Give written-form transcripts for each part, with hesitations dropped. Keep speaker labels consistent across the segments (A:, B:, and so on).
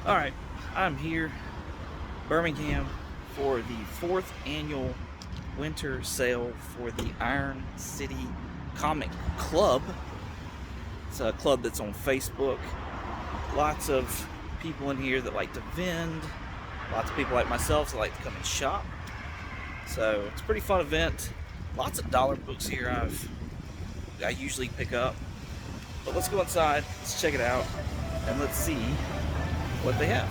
A: Alright, I'm here, Birmingham, for the 4th annual winter sale for the Iron City Comic Club. It's a club that's on Facebook. Lots of people in here that like to vend. Lots of people like myself that like to come and shop. So it's a pretty fun event. Lots of dollar books here I usually pick up. But let's go inside, let's check it out, and let's see what they have.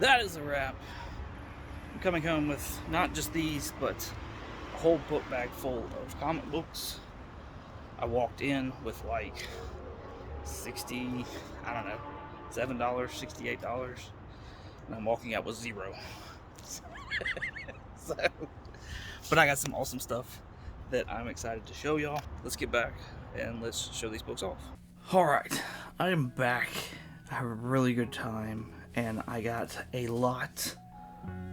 A: that is a wrap. I'm coming home with not just these, but a whole book bag full of comic books. I walked in with like 60, I don't know, $7, $68, and I'm walking out with zero. So, but I got some awesome stuff that I'm excited to show y'all. Let's get back and let's show these books off. Alright, I am back. I have a really good time, and I got a lot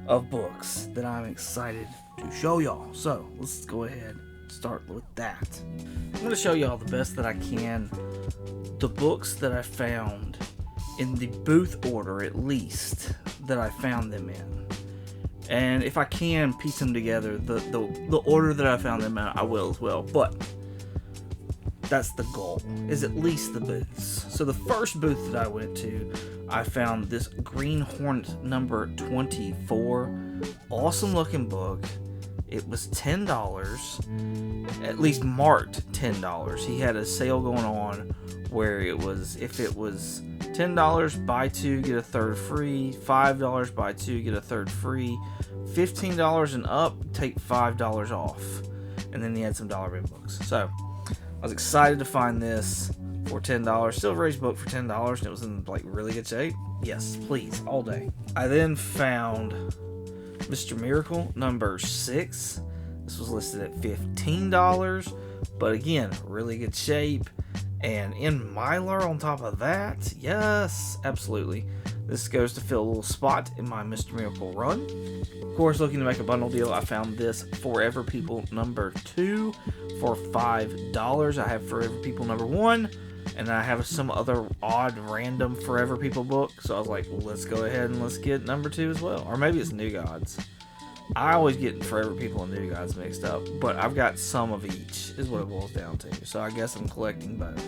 A: of books that I'm excited to show y'all. So let's go ahead and start with that. I'm going to show y'all the best that I can the books that I found in the booth order, at least, that I found them in. And if I can piece them together, the order that I found them in, I will as well. But that's the goal, is at least the booths. So the first booth that I went to, I found this Green Hornet number 24. Awesome looking book. It was $10, at least marked $10. He had a sale going on where it was, if it was $10, buy two, get a third free, $5, buy two, get a third free, $15 and up, take $5 off. And then he had some dollar bin books. So I was excited to find this for $10. Silver Age book for $10, and it was in like really good shape. Yes, please, all day. I then found Mr. Miracle number 6. This was listed at $15, but again, really good shape. And in Mylar on top of that, yes, absolutely. This goes to fill a little spot in my Mr. Miracle run. Of course, looking to make a bundle deal, I found this Forever People number 2 for $5. I have Forever People number 1, and I have some other odd random Forever People book. So I was like, well, let's go ahead and let's get number 2 as well. Or maybe it's New Gods. I always get Forever People and New Gods mixed up, but I've got some of each, is what it boils down to. So I guess I'm collecting both.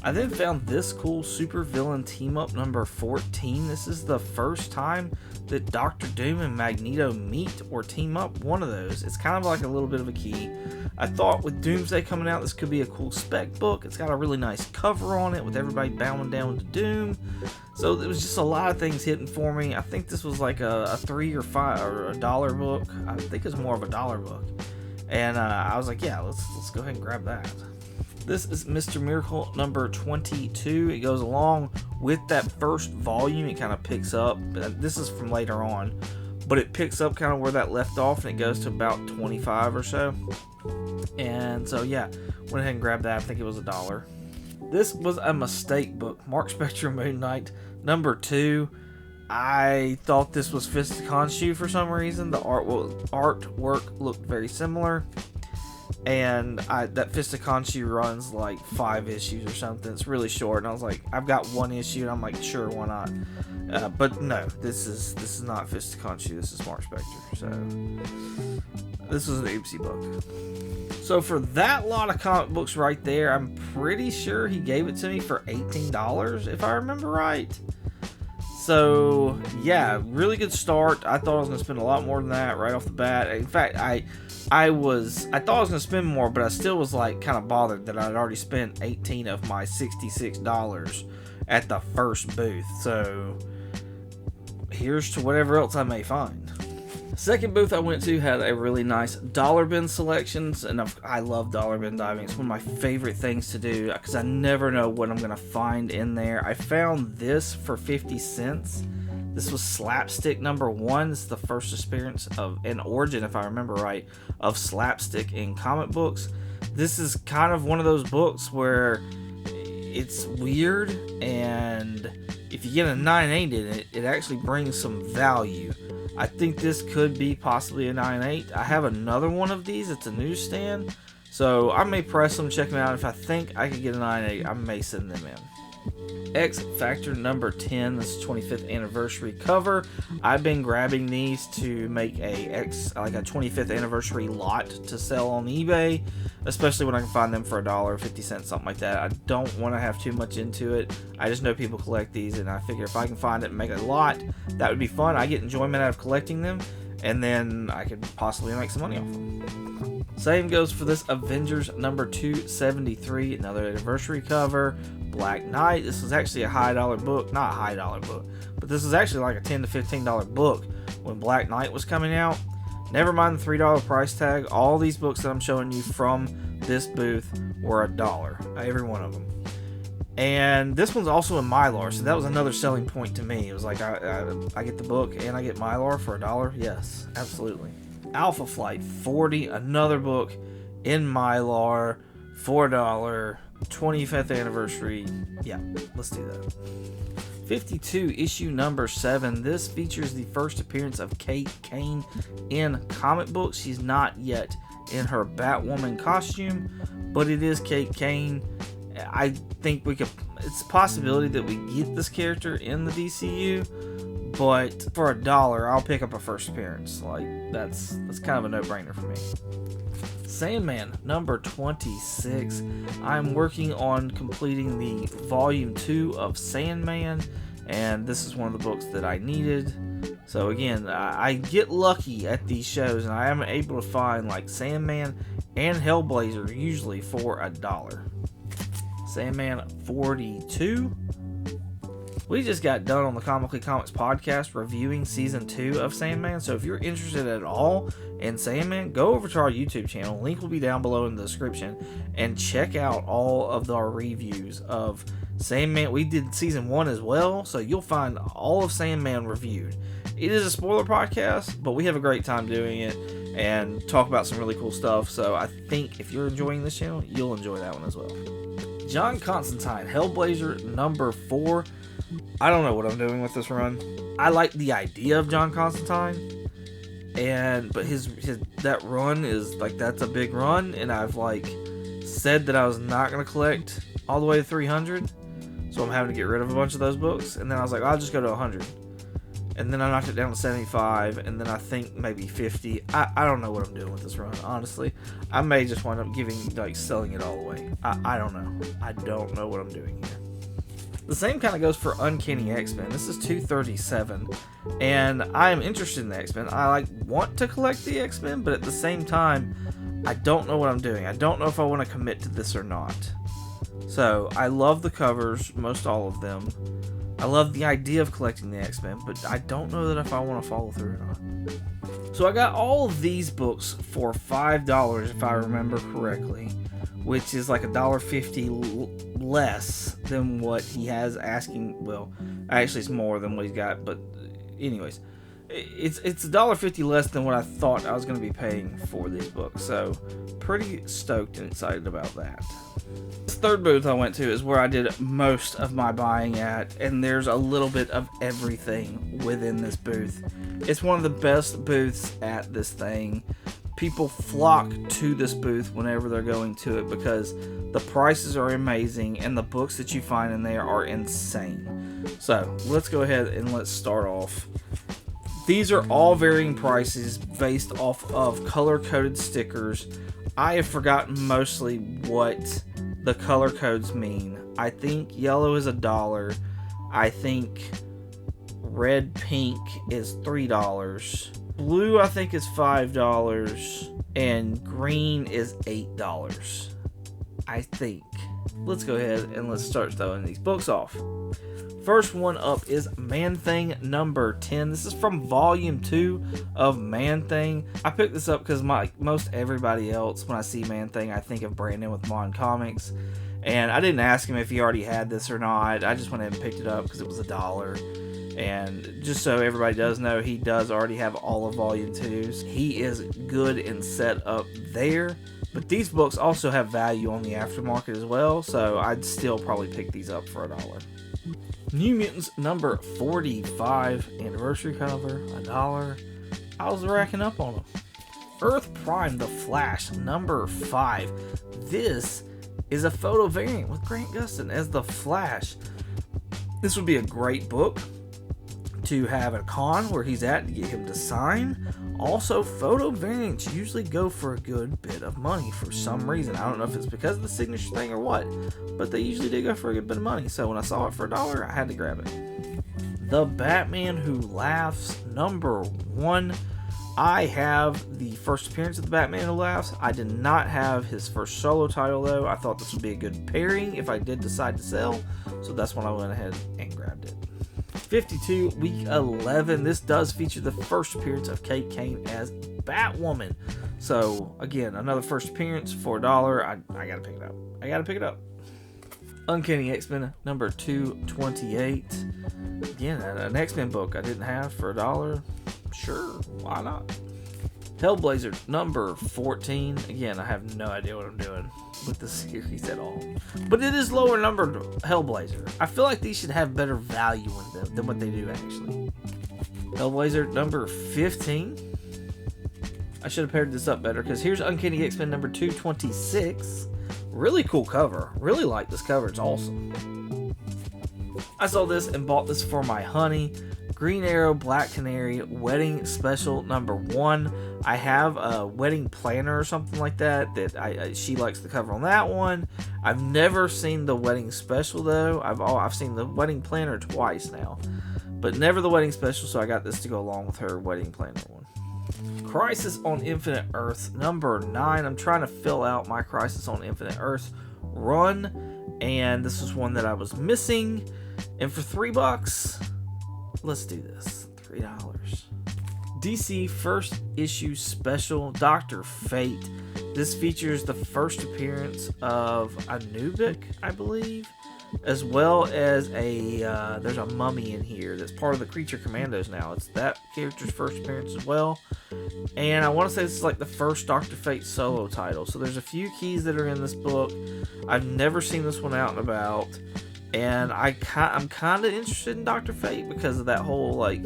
A: I then found this cool super villain team up number 14. This is the first time that Dr. Doom and Magneto meet or team up, one of those. It's kind of like a little bit of a key. I thought with Doomsday coming out, this could be a cool spec book. It's got a really nice cover on it with everybody bowing down to Doom. So there was just a lot of things hitting for me. I think this was like a $3 or $5 or $1 book. I think it's more of a $1 book. And I was like, yeah, let's go ahead and grab that. This is Mr. Miracle number 22. It goes along with that first volume. It kind of picks up. This is from later on, but it picks up kind of where that left off, and it goes to about 25 or so. And so yeah, went ahead and grabbed that. I think it was $1. This was a mistake book. Mark Spector Moon Knight number 2. I thought this was Fist of Khonshu for some reason. The artwork looked very similar. And that Fist of Khonshu runs like 5 issues or something. It's really short, and I was like, I've got 1 issue, and I'm like, sure, why not? But no, this is not Fist of Khonshu. This is Mark Spector. So this was an oopsie book. So for that lot of comic books right there, I'm pretty sure he gave it to me for $18, if I remember right. So yeah, really good start. I thought I was gonna spend a lot more than that right off the bat. In fact, I thought I was gonna spend more, but I still was like kind of bothered that I'd already spent 18 of my $66 at the first booth. So here's to whatever else I may find. Second booth I went to had a really nice dollar bin selections, and I love dollar bin diving. It's one of my favorite things to do because I never know what I'm gonna find in there. I found this for 50 cents. This was Slapstick number 1. This is the first appearance of an origin, if I remember right, of Slapstick in comic books. This is kind of one of those books where it's weird, and if you get a 9.8 in it, it actually brings some value. I think this could be possibly a 9.8. I have another one of these. It's a newsstand. So I may press them, check them out. If I think I could get a 9.8, I may send them in. X Factor number 10. This is 25th anniversary cover. I've been grabbing these to make a 25th anniversary lot to sell on eBay, especially when I can find them for $1, 50 cents, something like that. I don't want to have too much into it. I just know people collect these, and I figure if I can find it and make a lot, that would be fun. I get enjoyment out of collecting them, and then I could possibly make some money off them. Same goes for this Avengers number 273, another anniversary cover. Black Knight. This was actually a high dollar book. Not a high dollar book, but this was actually like a $10 to $15 book when Black Knight was coming out. Never mind the $3 price tag. All these books that I'm showing you from this booth were $1, every one of them. And this one's also in Mylar, so that was another selling point to me. It was like, I get the book and I get Mylar for $1? Yes, absolutely. Alpha Flight 40, another book in Mylar for $1, 25th anniversary. Yeah, let's do that. 52, issue number 7. This features the first appearance of Kate Kane in comic books. She's not yet in her Batwoman costume, but it is Kate Kane. I think it's a possibility that we get this character in the DCU, but for $1, I'll pick up a first appearance. Like, that's kind of a no-brainer for me. Sandman number 26. I'm working on completing the volume 2 of Sandman, and this is one of the books that I needed. So again, I get lucky at these shows, and I am able to find like Sandman and Hellblazer usually for $1. Sandman 42. We just got done on the Comically Comics podcast reviewing season 2 of Sandman, so if you're interested at all in Sandman, go over to our YouTube channel. Link will be down below in the description, and check out all of our reviews of Sandman. We did season 1 as well, so you'll find all of Sandman reviewed. It is a spoiler podcast, but we have a great time doing it and talk about some really cool stuff, so I think if you're enjoying this channel, you'll enjoy that one as well. John Constantine, Hellblazer number 4. I don't know what I'm doing with this run. I like the idea of John Constantine, but his that run is like, that's a big run, and I've like said that I was not going to collect all the way to 300, so I'm having to get rid of a bunch of those books, and then I was like, I'll just go to 100, and then I knocked it down to 75, and then I think maybe 50. I don't know what I'm doing with this run, honestly. I may just wind up selling it all away. I don't know. I don't know what I'm doing here. The same kind of goes for Uncanny X-Men. This is 237, and I am interested in the X-Men. I want to collect the X-Men, but at the same time, I don't know what I'm doing. I don't know if I want to commit to this or not. So, I love the covers, most all of them. I love the idea of collecting the X-Men, but I don't know that if I want to follow through or not. So I got all of these books for $5, if I remember correctly, which is like $1.50 less than what he has asking. Well, actually it's more than what he's got, but anyways, it's $1.50 less than what I thought I was going to be paying for these books, so pretty stoked and excited about that. This third booth I went to is where I did most of my buying at, and there's a little bit of everything within this booth. It's one of the best booths at this thing. People flock to this booth whenever they're going to it because the prices are amazing and the books that you find in there are insane. So let's go ahead and let's start off. These are all varying prices based off of color-coded stickers. I have forgotten mostly what the color codes mean. I think yellow is $1. I think red pink is $3. Blue I think is $5. And green is $8. I think. Let's go ahead and let's start throwing these books off. First one up is Man-Thing number 10. This is from volume 2 of Man-Thing. I picked this up because most everybody else, when I see Man-Thing, I think of Brandon with Mon Comics. And I didn't ask him if he already had this or not. I just went ahead and picked it up because it was $1. And just so everybody does know, he does already have all of volume 2s. He is good and set up there. But these books also have value on the aftermarket as well, so I'd still probably pick these up for $1. New Mutants number 45, anniversary cover, $1. I was racking up on them. Earth Prime The Flash number 5. This is a photo variant with Grant Gustin as The Flash. This would be a great book to have at a con where he's at to get him to sign. Also, photo variants usually go for a good bit of money for some reason. I don't know if it's because of the signature thing or what, but they usually do go for a good bit of money. So when I saw it for $1, I had to grab it. The Batman Who Laughs number 1. I have the first appearance of the Batman Who Laughs. I did not have his first solo title, though. I thought this would be a good pairing if I did decide to sell, so that's when I went ahead and grabbed it. 52, week 11. This does feature the first appearance of Kate Kane as Batwoman. So, again, another first appearance for $1. I gotta pick it up. Uncanny X-Men number 228. Again, an X-Men book I didn't have for $1. Sure, why not? Hellblazer number 14. Again, I have no idea what I'm doing with the series at all. But it is lower numbered Hellblazer. I feel like these should have better value in them than what they do actually. Hellblazer number 15. I should have paired this up better because here's Uncanny X-Men number 226. Really cool cover. Really like this cover. It's awesome. I saw this and bought this for my honey. Green Arrow Black Canary Wedding Special number 1. I have a wedding planner or something like that she likes the cover on that one. I've never seen the wedding special though. I've seen the wedding planner twice now, but never the wedding special, so I got this to go along with her wedding planner one. Crisis on Infinite Earth number 9. I'm trying to fill out my Crisis on Infinite Earth run, and this is one that I was missing, and for $3, let's do this. $3. DC first issue special, Dr. Fate. This features the first appearance of Anubik, I believe, as well as there's a mummy in here that's part of the Creature Commandos now. It's that character's first appearance as well. And I want to say this is like the first Dr. Fate solo title. So there's a few keys that are in this book. I've never seen this one out and about. And I'm kind of interested in Dr. Fate because of that whole, like,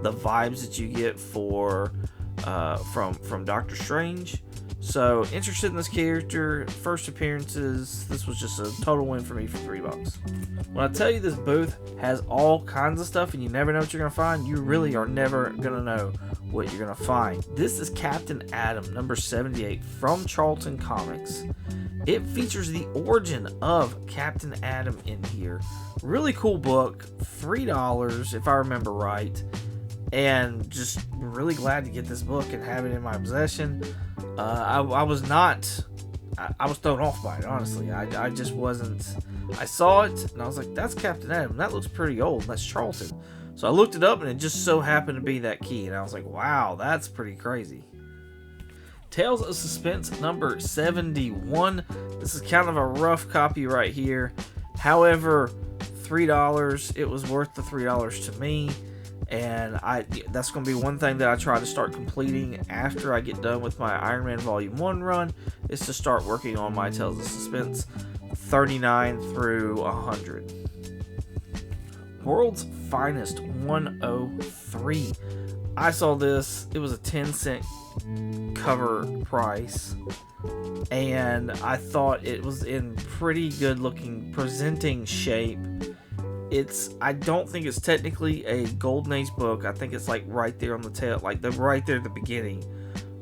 A: the vibes that you get from Doctor Strange. So, interested in this character. First appearances. This was just a total win for me for $3. When I tell you this booth has all kinds of stuff and you never know what you're going to find, you really are never going to know what you're going to find. This is Captain Atom, number 78, from Charlton Comics. It features the origin of Captain Atom in here. Really cool book. $3 if I remember right. And just really glad to get this book and have it in my possession. I was thrown off by it, honestly. I just wasn't. I saw it and I was like, that's Captain Atom. That looks pretty old. That's Charlton. So I looked it up and it just so happened to be that key. And I was like, wow, that's pretty crazy. Tales of Suspense number 71. This is kind of a rough copy right here. However, $3. It was worth the $3 to me. And that's going to be one thing that I try to start completing after I get done with my Iron Man Volume 1 run, is to start working on my Tales of Suspense 39 through 100. World's Finest 103. I saw this. It was a 10-cent cover price, and I thought it was in pretty good looking presenting shape. I don't think it's technically a Golden Age book. I think it's like right there on the tail, like right there at the beginning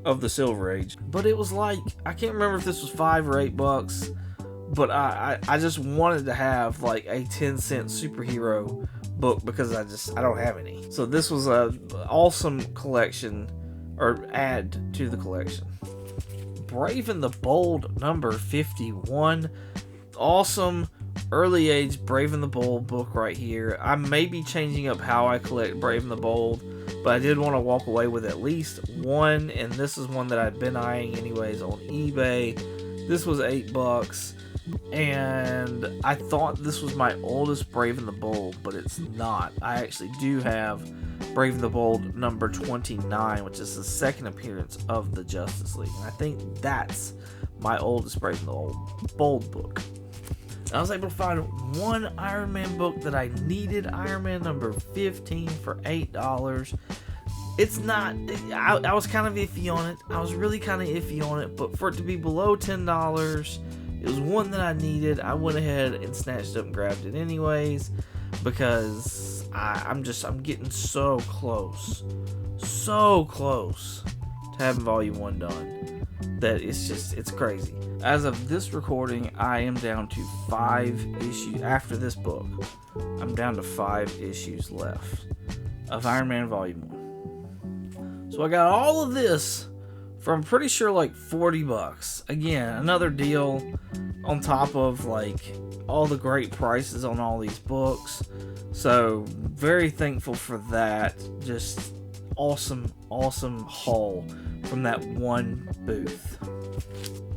A: of the Silver Age. But it was like, I can't remember if this was $5 or $8, but I just wanted to have like a 10-cent superhero book because I don't have any. So this was a awesome collection, or add to the collection. Brave and the Bold number 51. Awesome early age Brave and the Bold book right here. I may be changing up how I collect Brave and the Bold, but I did want to walk away with at least one, and this is one that I've been eyeing anyways on eBay. This was $8, and I thought this was my oldest Brave and the Bold, but it's not. I actually do have Brave and the Bold number 29, which is the second appearance of the Justice League, and I think that's my oldest Brave and the Bold book. I was able to find one Iron Man book that I needed, Iron Man number 15 for $8. It's not, I was kind of iffy on it. I was really kind of iffy on it, but for it to be below $10, it was one that I needed. I went ahead and snatched up and grabbed it anyways, because I'm getting so close to having Volume 1 done, that it's crazy. As of this recording, I am down to 5 issues. After this book, I'm down to 5 issues left of Iron Man Volume 1.
B: So I got all of this for, I'm pretty sure, like $40. Again, another deal on top of like all the great prices on all these books. So very thankful for that. Just awesome haul from that one booth.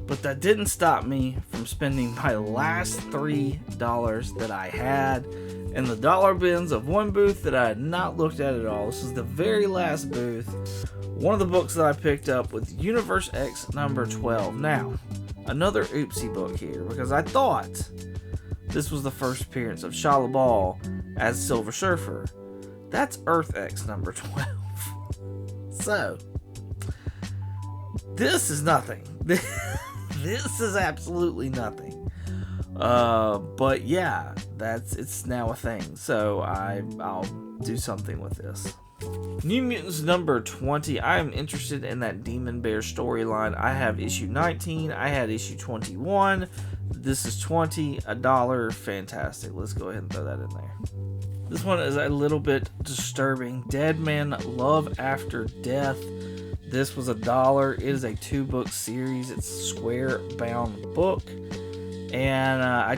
B: But that didn't stop me from spending my last $3 that I had in the dollar bins of one booth that I had not looked at all. This is the very last booth. One of the books that I picked up with Universe X number 12. Now, another oopsie book here, because I thought this was the first appearance of Shia LaBeouf as Silver Surfer. That's Earth X number 12. So, this is nothing. This is absolutely nothing. But yeah, it's now a thing. So I'll do something with this. New Mutants number 20. I am interested in that Demon Bear storyline. I have issue 19. I had issue 21. This is 20. $1. Fantastic. Let's go ahead and throw that in there. This one is a little bit disturbing. Dead Man Love After Death. This was $1. It is a 2-book series. It's a square bound book. And I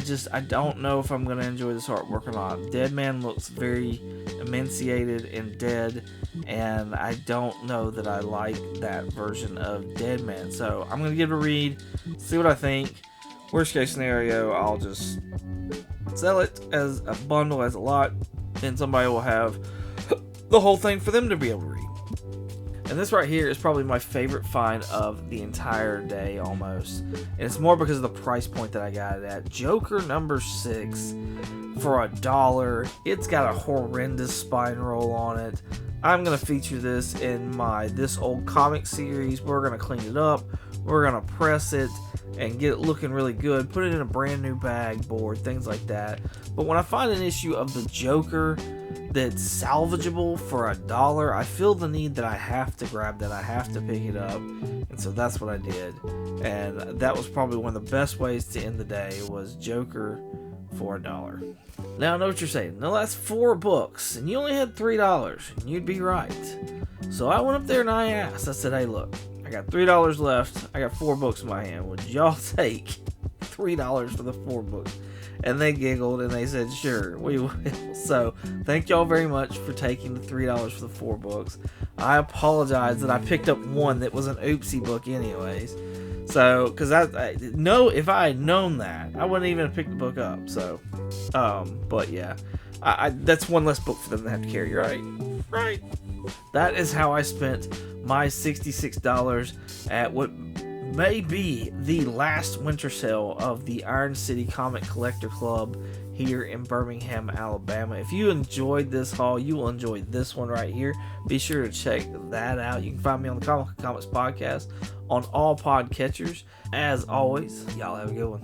B: don't know if I'm going to enjoy this artwork or not. Dead Man looks very emaciated and dead. And I don't know that I like that version of Dead Man. So I'm going to give it a read. See what I think. Worst case scenario, I'll just sell it as a bundle, as a lot. And somebody will have the whole thing for them to be able to read. And this right here is probably my favorite find of the entire day almost. And it's more because of the price point that I got it at. Joker number 6 for $1. It's got a horrendous spine roll on it. I'm going to feature this in my This Old Comic series. We're going to clean it up. We're going to press it and get it looking really good. Put it in a brand new bag, board, things like that. But when I find an issue of the Joker that's salvageable for $1, I feel the need that I have to grab that. I have to pick it up. And so that's what I did. And that was probably one of the best ways to end the day, was Joker for $1. Now I know what you're saying. No, that's 4 books and you only had $3, and you'd be right. So I went up there and I asked. I said, hey, look, I got $3 left. I got 4 books in my hand. Would y'all take $3 for the 4 books? And they giggled and they said, sure, we will. So thank y'all very much for taking the $3 for the 4 books. I apologize that I picked up one that was an oopsie book anyways. So, because I know if I had known that, I wouldn't even have picked the book up. So, but yeah, that's one less book for them to have to carry, right? Right. That is how I spent my $66 at what may be the last winter sale of the Iron City Comic Collector Club here in Birmingham, Alabama. If you enjoyed this haul, you will enjoy this one right here. Be sure to check that out. You can find me on the Comics Podcast on all podcatchers. As always, y'all have a good one.